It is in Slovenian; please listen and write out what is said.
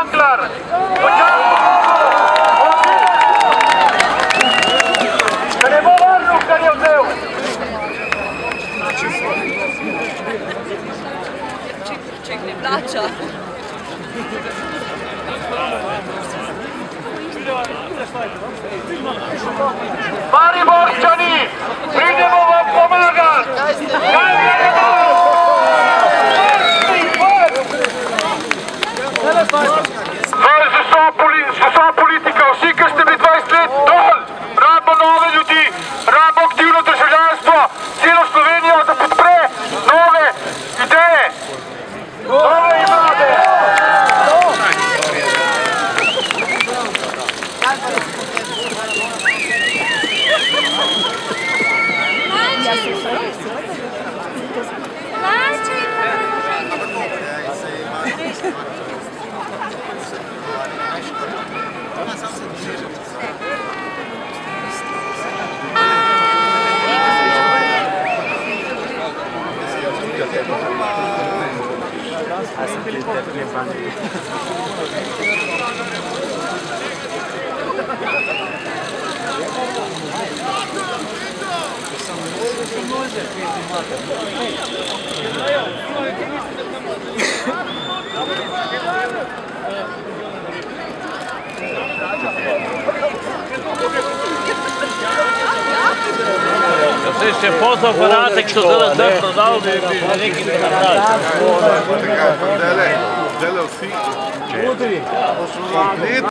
Anglar! Kad je bo važno, kad je vzel! Ček ne plača. Mariborčani, pridemo vam pomagat! Kaj vjerujemo? Vsa politika, vsi, ki ste bili 20 let dol, rabimo nove ljudi, rabimo aktivno državljanstvo, celo Slovenijo, da podpre nove ideje, nove imade. Zdaj še pozval podatek, što zdaj zdaj prodal, bi že nekaj prodal. Dele vsi.